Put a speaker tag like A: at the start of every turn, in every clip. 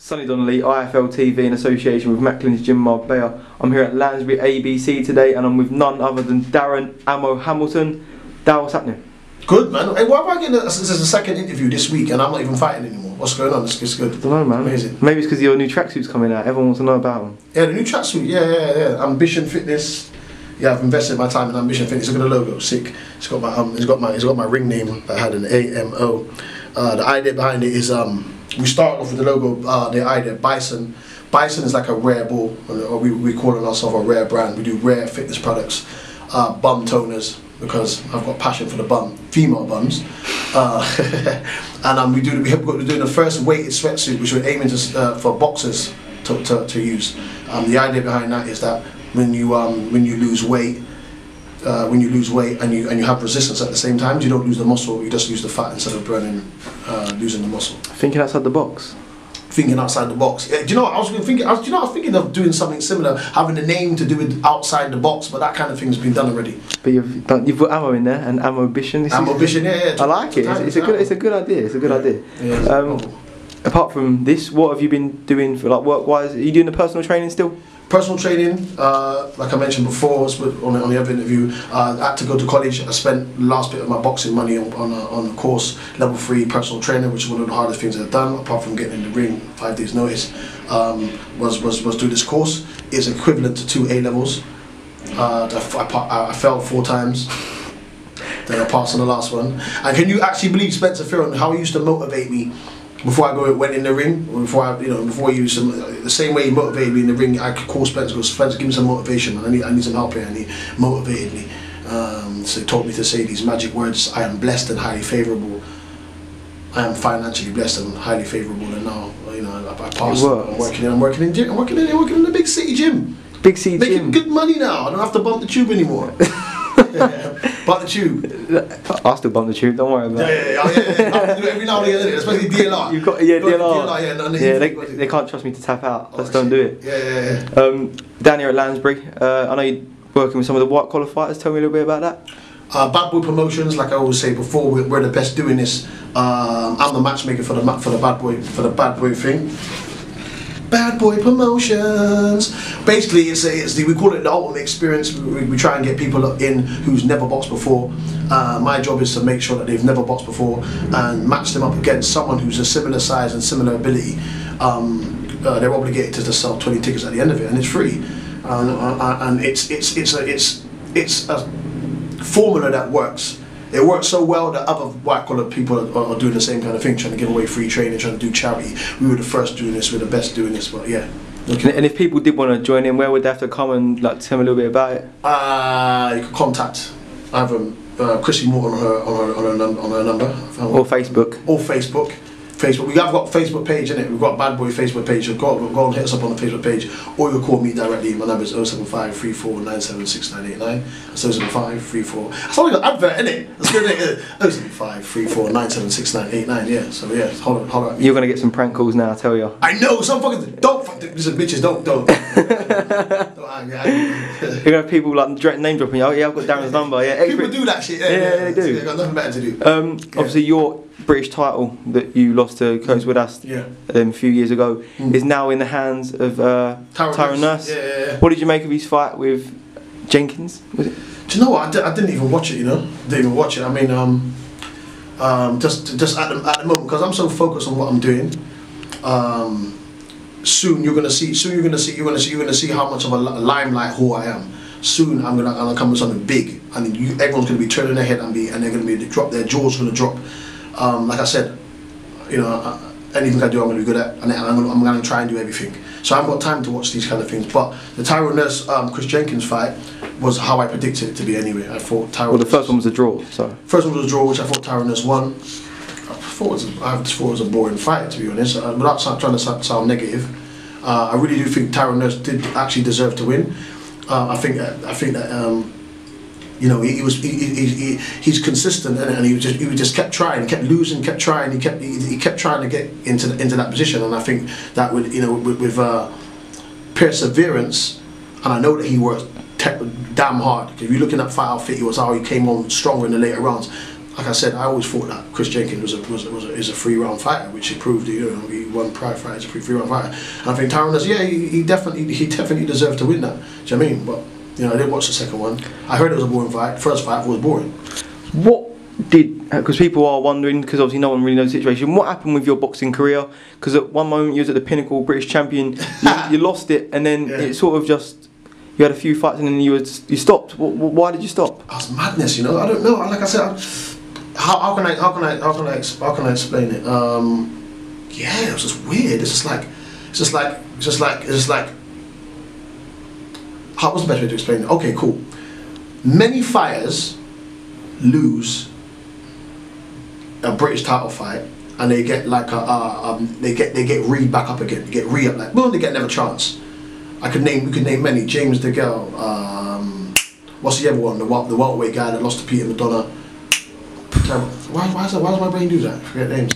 A: Sonny Donnelly, IFL TV in association with Macklin's Gym Marbella. I'm here at Lansbury ABC today and I'm with none other than Darren Ammo Hamilton. Darren, what's happening?
B: Good, man. Hey, why am I getting this is a second interview this week and I'm not even fighting anymore? What's going on? It's good.
A: I don't know, man.
B: Amazing.
A: Maybe it's because your new tracksuit's coming out. Everyone wants to know about them.
B: Yeah, the new tracksuit. Yeah. Ambition Fitness. Yeah, I've invested my time in Ambition Fitness. Look at the logo, sick. It's got my ring name that had an AMO. The idea behind it is we start off with the logo. The idea Bison. Bison is like a rare bull, or we call ourselves a rare brand. We do rare fitness products, bum toners, because I've got passion for the bum, female bums, and we're doing the first weighted sweatsuit, which we're aiming to for boxers to use. The idea behind that is that when you lose weight and you have resistance at the same time, you don't lose the muscle, you just lose the fat instead of losing the muscle.
A: Thinking outside the box.
B: Thinking outside the box. Yeah, do you know what I was thinking? I was thinking of doing something similar, having a name to do with outside the box, but that kind of thing's been done already.
A: But you've put ammo in there and ambition.
B: Ambition, yeah.
A: I like it. It's a good idea. It's a good idea.
B: Yeah,
A: apart from this, what have you been doing for work-wise? Are you doing the personal training still?
B: Personal training, like I mentioned before on the other interview, I had to go to college. I spent the last bit of my boxing money on a course, level 3 personal trainer, which is one of the hardest things I've done, apart from getting in the ring 5 days notice, was do this course. It's equivalent to 2 A-levels. I failed 4 times, then I passed on the last one. And can you actually believe, Spencer Fearon, how he used to motivate me before I went in the ring, or before he used the same way he motivated me in the ring? I could call Spencer, go, Spencer, give me some motivation, man. I need some help here, and he motivated me. So he taught me to say these magic words: I am blessed and highly favourable. I am financially blessed and highly favourable, and now I passed. I'm working in the big city gym.
A: Big city gym.
B: Making good money now. I don't have to bump the tube anymore. Bump the tube.
A: I still bump the tube, don't worry about it.
B: Yeah. I have to do it every now and again, especially DLR.
A: You've got DLR. They can't trust me to tap out. Just don't do it.
B: Yeah.
A: Down here at Lansbury, I know you're working with some of the white collar fighters. Tell me a little bit about that.
B: Bad Boy Promotions, like I always say before, we're the best doing this. I'm the matchmaker for the bad boy thing. Bad Boy Promotions. Basically, we call it the ultimate experience. We try and get people in who's never boxed before. My job is to make sure that they've never boxed before and match them up against someone who's a similar size and similar ability. They're obligated to just sell 20 tickets at the end of it, and it's free. And it's a formula that works. It works so well that other white collar people are doing the same kind of thing, trying to give away free training, trying to do charity. We were the first doing this, we're the best doing this, but yeah.
A: And if people did want to join in, where would they have to come and tell me a little bit about it?
B: You can contact either Chrissy Moore on her number.
A: Or Facebook.
B: Or Facebook. We have got a Facebook page, innit? We've got Bad Boy Facebook page. Go and hit us up on the Facebook page, or you can call me directly. My number is 075 34 97 6989. That's 075 34. That's like an advert, innit? That's good, innit? 075 34 97 6989. Yeah. So yeah, holler at me.
A: You're gonna get some prank calls now, I tell you.
B: I know. Some fucking listen, bitches. Don't. Don't
A: You're gonna have people name dropping. Oh yeah, I've got Darren's number. Yeah.
B: People do that shit.
A: Yeah, they do.
B: They've got nothing better to do.
A: Obviously, your British title that you lost to Coach Woodast a few years ago is now in the hands of Tyrone Nurse.
B: Yeah.
A: What did you make of his fight with Jenkins? Was it?
B: Do you know what? I didn't even watch it. Didn't even watch it. I mean, just at the moment, because I'm so focused on what I'm doing. Soon you're gonna see how much of a limelight whore I am. Soon I'm gonna come with something big, and everyone's gonna be turning their head and they're gonna be their jaws gonna drop. Like I said, anything I do, I'm going to be good at, and I'm going to try and do everything. So I haven't got time to watch these kind of things. But the Tyrone Nurse, Chris Jenkins fight was how I predicted it to be anyway. I thought Tyrone.
A: Well, the first one was a draw. So
B: first one was a draw, which I thought Tyrone Nurse won. I just thought it was a boring fight, to be honest. Without trying to sound negative, I really do think Tyrone Nurse did actually deserve to win. I think that. He's consistent, and he just kept trying, he kept losing, kept trying, he kept trying to get into that position, and I think that with perseverance, and I know that he worked damn hard. If you're looking at Fight Outfit, he came on stronger in the later rounds. like I said, I always thought that Chris Jenkins is a 3-round fighter, which he proved. You know, he won Pride fight as a 3-round fighter, and I think Tyrone has, yeah, he definitely deserved to win that. Do you know what I mean? But you know, I didn't watch the second one. I heard it was a boring fight. First fight was boring.
A: What did, because people are wondering, because obviously no one really knows the situation, what happened with your boxing career? Because at one moment you was at the pinnacle, British champion, you lost it, and then it sort of just, you had a few fights and then you stopped. Why did you stop?
B: That's madness, you know. I don't know. Like I said, how can I explain it? Yeah, it was just weird. It's just like. How was the best way to explain it? Okay, cool. Many fighters lose a British title fight and they get like they get re back up again, get re up, like, well, they get another chance. We could name many. James DeGale, what's the other one? The welterweight guy that lost to Peter Madonna. Why does my brain do that? I forget names.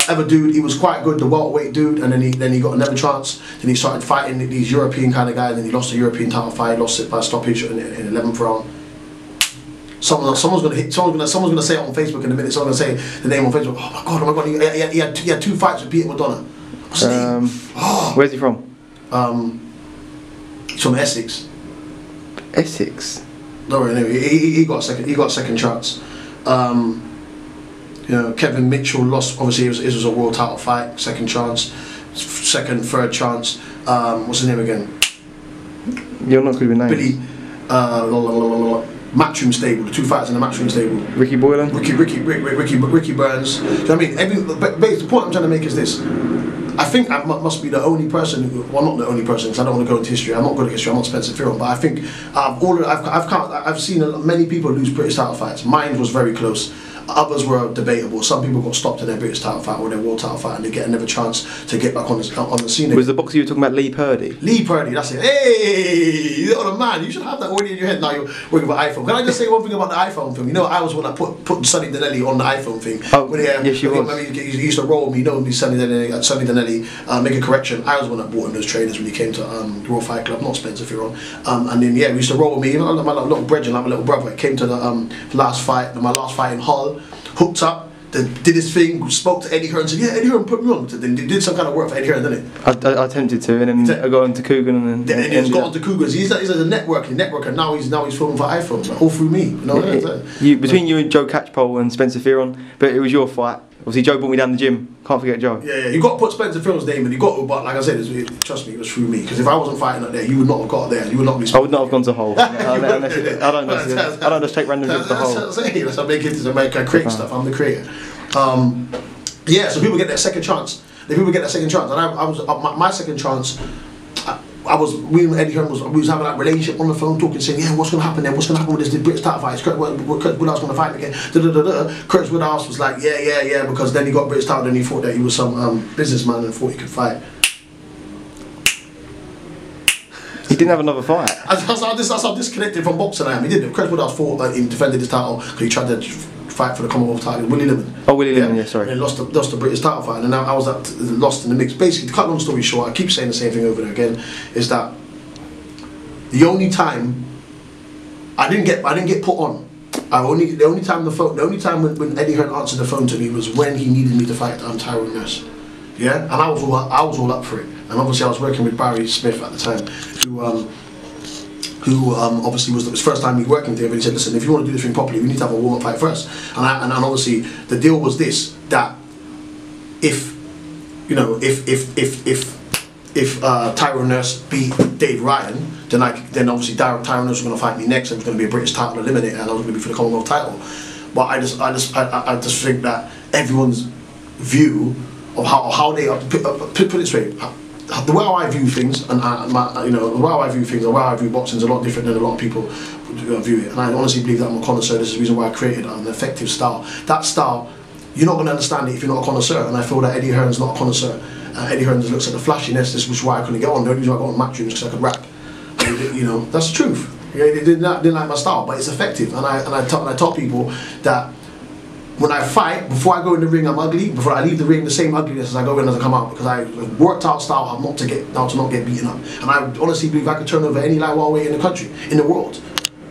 B: Other dude, he was quite good, the welterweight dude, and then he got another chance. Then he started fighting these European kind of guys, and he lost a European title fight, lost it by stoppage in 11th round. Someone's gonna say it on Facebook in a minute. Someone's gonna say the name on Facebook. Oh my god, he had 2 fights with Peter Madonna. What's his name?
A: Where's he from?
B: He's from Essex.
A: Essex.
B: No, anyway, he got second chance. You know, Kevin Mitchell lost. Obviously, it was a world title fight. Second chance, third chance. What's his name again?
A: You're not good with names.
B: Billy. Matchroom stable. The 2 fights in the Matchroom stable.
A: Ricky Boylan.
B: Ricky Burns. Do you know what I mean? But the point I'm trying to make is this. I think I must be the only person. Well, not the only person, because I don't want to go into history. I'm not good at history. I'm not Spencer Fearon. But I think I've seen many people lose British title fights. Mine was very close. Others were debatable. Some people got stopped in their British title fight or their world title fight, and they get another chance to get back on the scene.
A: Was the boxer you were talking about Lee Purdy? Lee
B: Purdy, that's it. Hey, you're the man. You should have that already in your head now. You're working with iPhone. Can I just say one thing about the iPhone thing? You know, I was one that put Sonny Donnelly on the iPhone thing.
A: Oh, yes, you was.
B: He used to roll me. You know, Sonny Donnelly, make a correction. I was one that bought in those trainers when he came to Raw Fight Club, not Spencer Fearon. And then yeah, we used to roll me. You know, my little brethren, like my little brother, came to the last fight in Hull. Hooked up, did his thing, spoke to Eddie Hearn and said, yeah, Eddie Hearn put me on. Then did some kind of work for Eddie Hearn, didn't it?
A: I attempted to, and then I got onto Coogan, and then
B: he's got onto Coogan. He's a networker. Now he's filming for iPhone, all through me. You know,
A: between you and Joe Catchpole and Spencer Fearon, but it was your fight. Obviously, Joe brought me down the gym. Can't forget Joe.
B: Yeah. You got to put Spencer Fearon's name in. But like I said, trust me, it was through me. Because if I wasn't fighting up there, you would not have got there. You would not be.
A: I would not have gone to Hull. I don't just take random trips to Hull.
B: That's what I make it to America. I create stuff. I'm the creator. Yeah. So people get their second chance. And I was my second chance. We and Eddie Hearn we was having that relationship on the phone, talking, saying, yeah, what's going to happen there? What's going to happen with this British title fight? Kurt Woodhouse going to fight again? Kurt Woodhouse was like, yeah, because then he got British title, and he thought that he was some businessman and thought he could fight.
A: He didn't have another fight.
B: That's how disconnected from boxing I am. He didn't. Kurt Woodhouse fought, he defended his title because he tried to fight for the Commonwealth title. Willie Lemon.
A: Oh, Willie Lemon, yeah, sorry.
B: And lost the British title fight, and I was lost in the mix. Basically, to cut long story short, I keep saying the same thing over and again, is that the only time I didn't get put on. The only time when Eddie Hearn answered the phone to me was when he needed me to fight Tyrone Nurse. Yeah, and I was all up for it. And obviously I was working with Barry Smith at the time, who obviously was the first time we working with him, and he said, listen, if you want to do this thing properly, we need to have a warm-up fight first. And obviously the deal was this, that if Tyrone Nurse beat Dave Ryan, then obviously Tyrone Nurse was going to fight me next, and it was going to be a British title eliminator, and I was going to be for the Commonwealth title. But I just think that everyone's view of how they put it this way. The way I view things, and the way I view boxing is a lot different than a lot of people view it. And I honestly believe that I'm a connoisseur. This is the reason why I created an effective style. That style, you're not going to understand it if you're not a connoisseur. And I feel that Eddie Hearn's not a connoisseur. Eddie Hearn just looks at the flashiness. This was why I couldn't get on. The only reason I got on Matchrooms because I could rap. That's the truth. Yeah, they didn't like my style, but it's effective. And I tell people that when I fight, before I go in the ring, I'm ugly. Before I leave the ring, the same ugliness as I go in as I come out, because I worked out style how to not get beaten up. And I honestly believe I could turn over any lightweight in the country, in the world.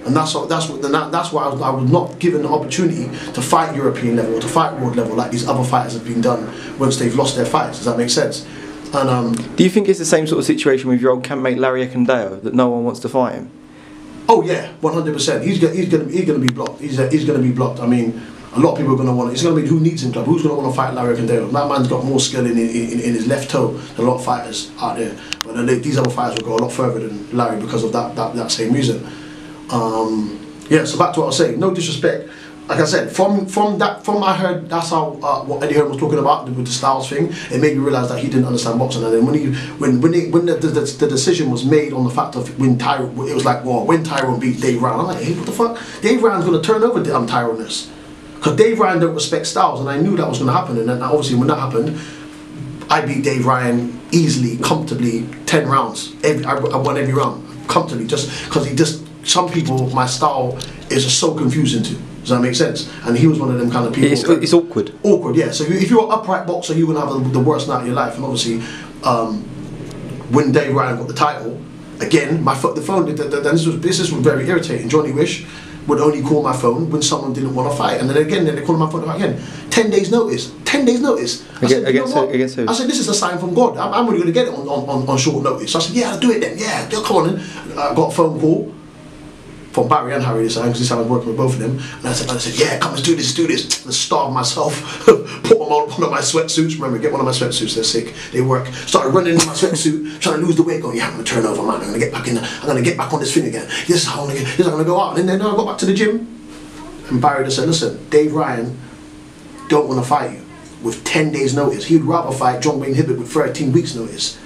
B: And that's why I was not given the opportunity to fight European level or to fight world level like these other fighters have been done once they've lost their fights. Does that make sense? And
A: do you think it's the same sort of situation with your old campmate Larry Ekandeo, that no one wants to fight him?
B: Oh yeah, 100%. He's gonna be blocked. He's gonna be blocked. I mean, a lot of people are gonna want. It's gonna be who needs him club. Who's gonna want to fight Larry Ekandeo? That man's got more skill in his left toe than a lot of fighters out there. But these other fighters will go a lot further than Larry because of that same reason. Yeah, so back to what I was saying, no disrespect. Like I said, from I heard that's how what Eddie Hearn was talking about with the Styles thing. It made me realise that he didn't understand boxing. And then when the decision was made on the fact of when Tyrone, it was like, well, when Tyrone beat Dave Ryan, I'm like, hey, what the fuck? Dave Ryan's gonna turn over Tyrone this, because Dave Ryan don't respect Styles, and I knew that was gonna happen. And then obviously when that happened, I beat Dave Ryan easily, comfortably, 10 rounds. I won every round comfortably, just because some people, my style is just so confusing to. Does that make sense? And he was one of them kind of people.
A: It's awkward.
B: Awkward, yeah. So if you're an upright boxer, you're going to have the worst night of your life. And obviously, when Dave Ryan got the title, again, the phone, this was very irritating. Johnny Wish would only call my phone when someone didn't want to fight. And then again, they called my phone again. 10 days notice. 10 days notice. I said,
A: against who?
B: I said, this is a sign from God. I'm only going to get it on short notice. So I said, yeah, I'll do it then. Yeah, come on. And I got a phone call from Barry and Harry this time, because this time I was working with both of them, and I said, yeah, come, let's do this. Let's starve myself, put on one of my sweatsuits. Remember, get one of my sweatsuits, they're sick, they work. Started running in my sweatsuit, trying to lose the weight, going, yeah, I'm gonna turn over, man, I'm gonna get back in, I'm gonna get back on this thing again. This is how I'm gonna go out. And then I got back to the gym, and Barry just said, listen, Dave Ryan don't want to fight you with 10 days notice. He'd rather fight John Wayne Hibbert with 13 weeks notice.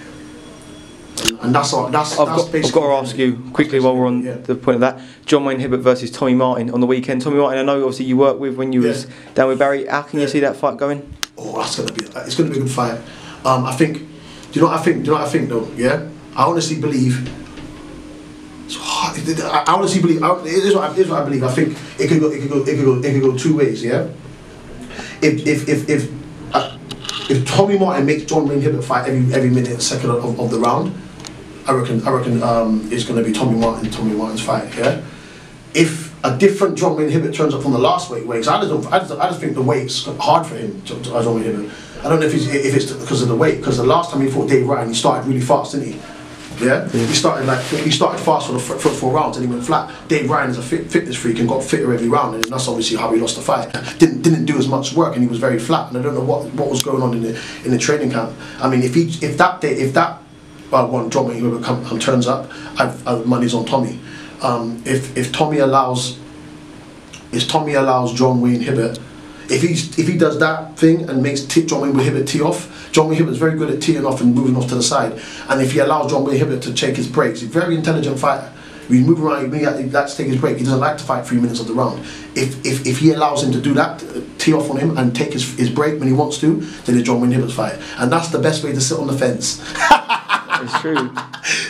B: And that's I've got
A: to ask you quickly while we're on the point of that. John Wayne Hibbert versus Tommy Martin on the weekend. Tommy Martin, I know obviously you worked with when you was down with Barry. How can you see that fight going? Oh,
B: it's gonna be a good fight. I think. Do you know what I think though? Yeah, I honestly believe. It's hard. I honestly believe. Here's what I believe. I think it could go two ways. Yeah. If Tommy Martin makes John Wayne Hibbert fight every minute and second of the round, I reckon it's going to be Tommy Martin's fight. Yeah. If a different John Wayne Hibbert turns up from the last weight, because I just think the weight's hard for him, John Wayne Hibbert. I don't know if it's because of the weight, because the last time he fought Dave Ryan, he started really fast, didn't he? Yeah? He started fast for the first 4 rounds and he went flat. Dave Ryan is a fitness freak and got fitter every round, and that's obviously how he lost the fight. Didn't do as much work, and he was very flat, and I don't know what was going on in the training camp. I mean, if that John Wayne Hibbert turns up, I've money's on Tommy. If Tommy allows John Wayne Hibbert, if he does that thing and makes John Wayne Hibbert tee off, John Wayne Hibbert's very good at teeing off and moving off to the side. And if he allows John Wayne Hibbert to take his breaks, he's a very intelligent fighter. He's moving around, he likes to take his break. He doesn't like to fight 3 minutes of the round. If he allows him to do that, tee off on him and take his break when he wants to, then it's John Wayne Hibbert's fight. And that's the best way to sit on the fence.
A: It's true.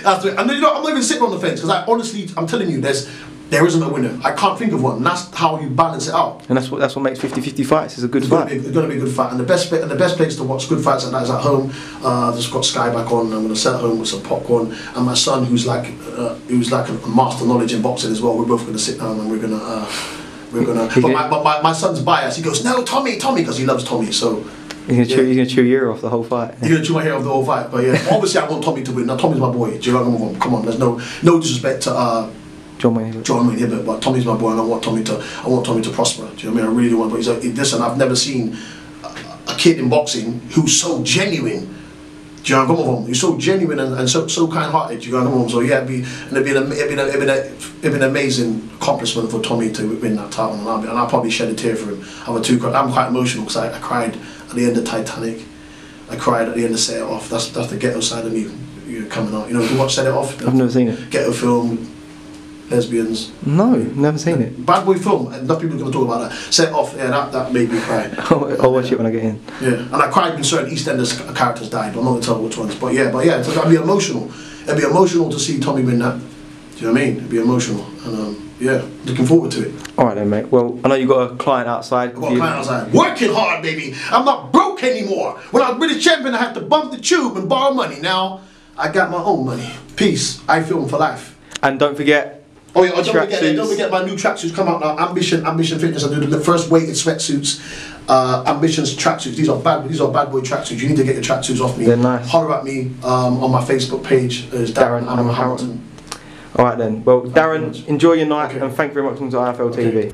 B: That's it. And I'm not even sitting on the fence, because I'm telling you, there isn't a winner. I can't think of one. And that's how you balance it out.
A: And that's what makes 50-50 fights. It's a good fight.
B: It's going to be a good fight. And the best place to watch good fights like that is at home. Just got Sky back on. I'm going to sit at home with some popcorn. And my son, who's like a master knowledge in boxing as well. We're both going to sit down and we're going to. But my son's biased. He goes, no, Tommy, because he loves Tommy. So.
A: He's gonna chew your ear off the whole fight.
B: He's gonna chew my hair off the whole fight. But yeah, obviously I want Tommy to win. Now Tommy's my boy. Do you know? Come on. There's no disrespect to. John Wayne Hibbert, but Tommy's my boy, and I want Tommy to prosper. Do you know what I mean? I really do want. But listen, I've never seen a kid in boxing who's so genuine. Do you know what I mean? He's so genuine and so kind-hearted. Do you know what I mean? So yeah, it'd be an amazing accomplishment for Tommy to win that title, and I'll probably shed a tear for him. I'm quite emotional because I cried at the end of Titanic. I cried at the end of Set It Off. That's the ghetto side of me coming out. You know, if you watch Set It Off.
A: I've never seen it.
B: Ghetto film. Lesbians.
A: No, never seen it.
B: Bad boy film, and enough people are going to talk about that. Set Off, yeah, that made me cry.
A: I'll watch it when I get in.
B: Yeah, and I cried when certain EastEnders characters died, but I'm not going to tell which ones. But yeah, it'd be emotional. It'd be emotional to see Tommy win that. Do you know what I mean? It'd be emotional, and yeah, looking forward to it.
A: All right then, mate. Well, I know you got a client outside.
B: I've got a client outside. Working hard, baby. I'm not broke anymore. When I was British champion, I had to bump the tube and borrow money. Now I got my own money. Peace. I film for life.
A: And don't forget,
B: Oh yeah, don't forget my new tracksuits come out now. Ambition Fitness. I do the first weighted sweatsuits. Ambition's tracksuits. These are bad boy tracksuits. You need to get your tracksuits off me.
A: They're nice.
B: Holler at me on my Facebook page. Is Darren Hamilton.
A: All right then. Well, Darren, enjoy your night and thank you very much for IFL TV.